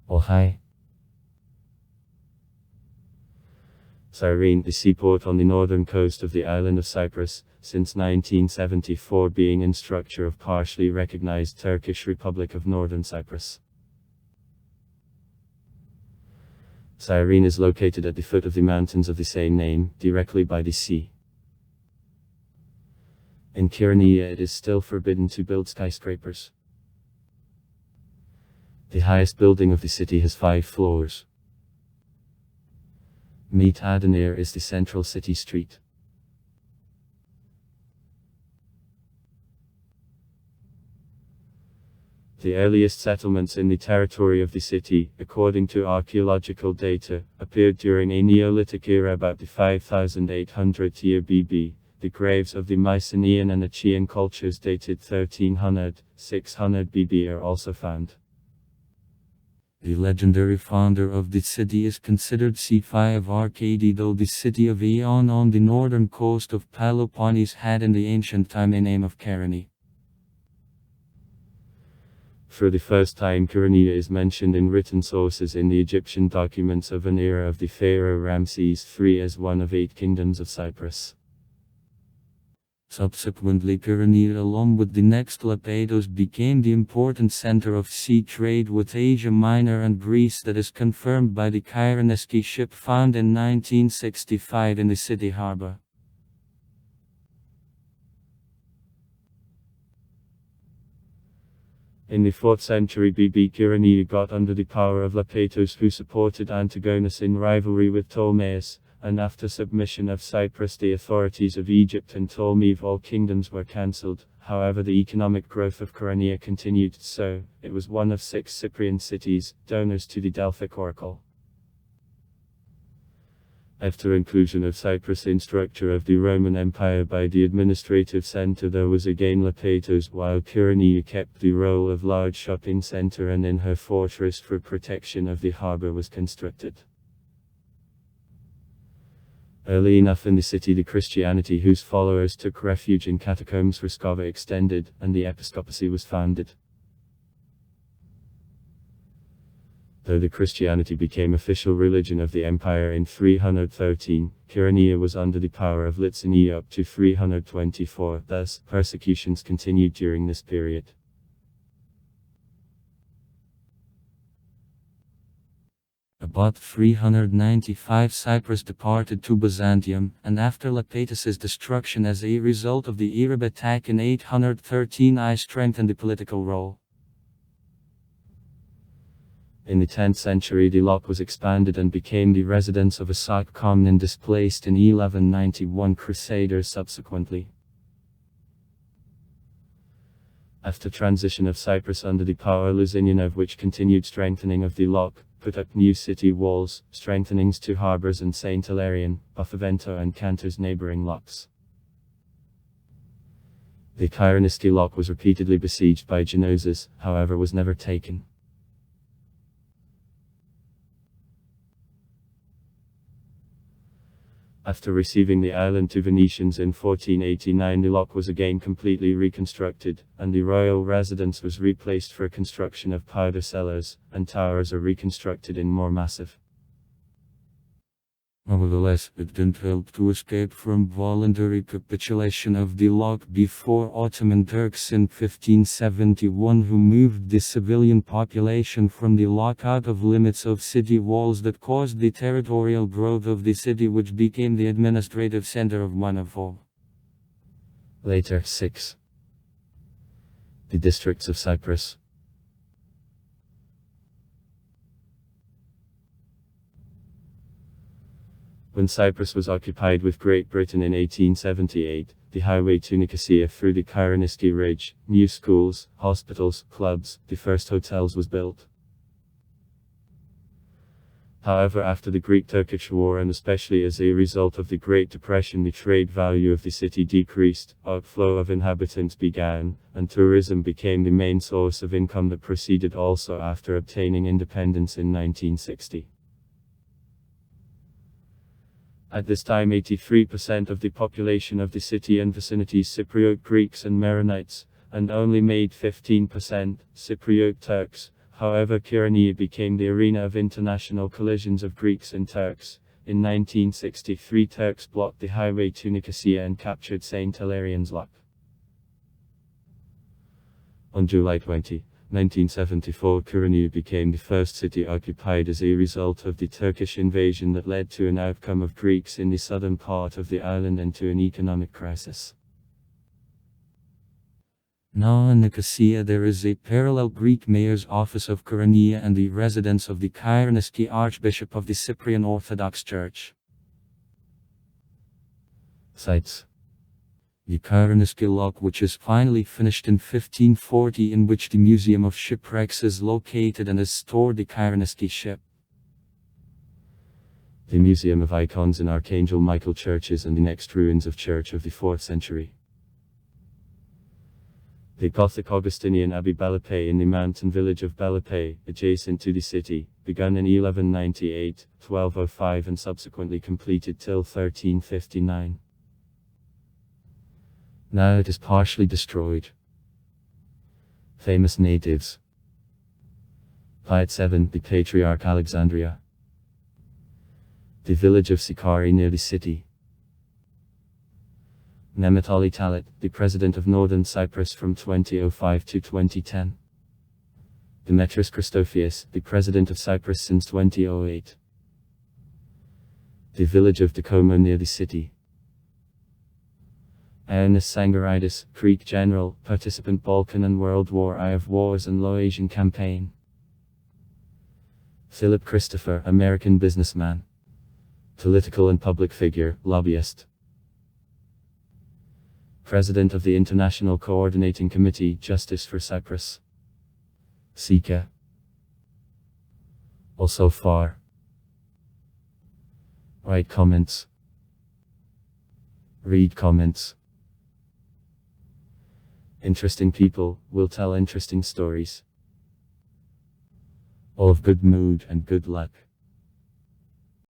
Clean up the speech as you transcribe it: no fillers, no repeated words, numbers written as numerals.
Oh hi. Cyrene, the seaport on the northern coast of the island of Cyprus, since 1974 being in structure of partially recognized Turkish Republic of Northern Cyprus. Cyrene is located at the foot of the mountains of the same name, directly by the sea. In Kyrenia it is still forbidden to build skyscrapers. The highest building of the city has 5 floors. Meet Adenir is the central city street. The earliest settlements in the territory of the city, according to archaeological data, appeared during a Neolithic era about the 5800th year BB. The graves of the Mycenaean and Achaean cultures dated 1300-600 BB are also found. The legendary founder of the city is considered C5 of Arcady, though the city of Aeon on the northern coast of Peloponnese had in the ancient time a name of Kyrenia. For the first time Kyrenia is mentioned in written sources in the Egyptian documents of an era of the pharaoh Ramses III as one of 8 kingdoms of Cyprus. Subsequently Kyrenia along with the next Lepetos became the important center of sea trade with Asia Minor and Greece, that is confirmed by the Kyrenia ship found in 1965 in the city harbor. In the 4th century BB Kyrenia got under the power of Lepetos, who supported Antigonus in rivalry with Ptolemais, and after submission of Cyprus the authorities of Egypt and Ptolemy all kingdoms were cancelled. However, the economic growth of Kyrenia continued, so it was one of 6 Cyprian cities, donors to the Delphic oracle. After inclusion of Cyprus in structure of the Roman Empire by the administrative center, there was again Lepetos, while Kyrenia kept the role of large shopping center, and in her fortress for protection of the harbor was constructed. Early enough in the city the Christianity whose followers took refuge in catacombs for Skava extended, and the episcopacy was founded. Though the Christianity became official religion of the empire in 313, Kyrenia was under the power of Lithuania up to 324, thus, persecutions continued during this period. About 395 Cyprus departed to Byzantium, and after Lepetos' destruction as a result of the Arab attack in 813 I strengthened the political role. In the 10th century the loch was expanded and became the residence of a Sak Komnen displaced in 1191 Crusaders subsequently. After transition of Cyprus under the power Lusignan, which continued strengthening of the loch, put up new city walls, strengthenings to harbours and St. Hilarion, Buffavento and Cantor's neighbouring lochs. The Kyrenia loch was repeatedly besieged by Genoese, however was never taken. After receiving the island to Venetians in 1489 the loch was again completely reconstructed, and the royal residence was replaced for construction of powder cellars, and towers are reconstructed in more massive. Nevertheless, it didn't help to escape from voluntary capitulation of the loch before Ottoman Turks in 1571, who moved the civilian population from the loch out of limits of city walls that caused the territorial growth of the city, which became the administrative center of one of all. Later, 6. The districts of Cyprus. When Cyprus was occupied with Great Britain in 1878, the highway to Nicosia through the Kyrenia Ridge, new schools, hospitals, clubs, the first hotels was built. However, after the Greek-Turkish War and especially as a result of the Great Depression, the trade value of the city decreased, outflow of inhabitants began, and tourism became the main source of income that proceeded also after obtaining independence in 1960. At this time 83% of the population of the city and vicinities Cypriot Greeks and Maronites, and only made 15% Cypriot Turks. However, Kyrenia became the arena of international collisions of Greeks and Turks. In 1963, Turks blocked the highway to Nicosia and captured St. Hilarions Lock. On July 20, 1974, Kyrenia became the first city occupied as a result of the Turkish invasion that led to an outcome of Greeks in the southern part of the island and to an economic crisis. Now in Nicosia there is a parallel Greek mayor's office of Kyrenia and the residence of the Kyreniski Archbishop of the Cyprian Orthodox Church. Sites: the Kyreniski Lock, which is finally finished in 1540, in which the Museum of Shipwrecks is located and is stored the Kyreniski ship. The Museum of Icons in Archangel Michael churches and the next ruins of church of the 4th century. The Gothic Augustinian Abbey Balapae in the mountain village of Balapae, adjacent to the city, begun in 1198, 1205 and subsequently completed till 1359. Now it is partially destroyed. Famous natives: Piet 7, the Patriarch Alexandria. The village of Sikari near the city. Nematoli Talat, the president of Northern Cyprus from 2005 to 2010. Demetrius Christophius, the president of Cyprus since 2008. The village of Dacomo near the city. Ioannis Sangaridis, Greek general, participant Balkan and World War I of Wars and Laotian campaign. Philip Christopher, American businessman. Political and public figure, lobbyist. President of the International Coordinating Committee, Justice for Cyprus. Sika. Also far. Write comments. Read comments. Interesting people will tell interesting stories. All of good mood and good luck.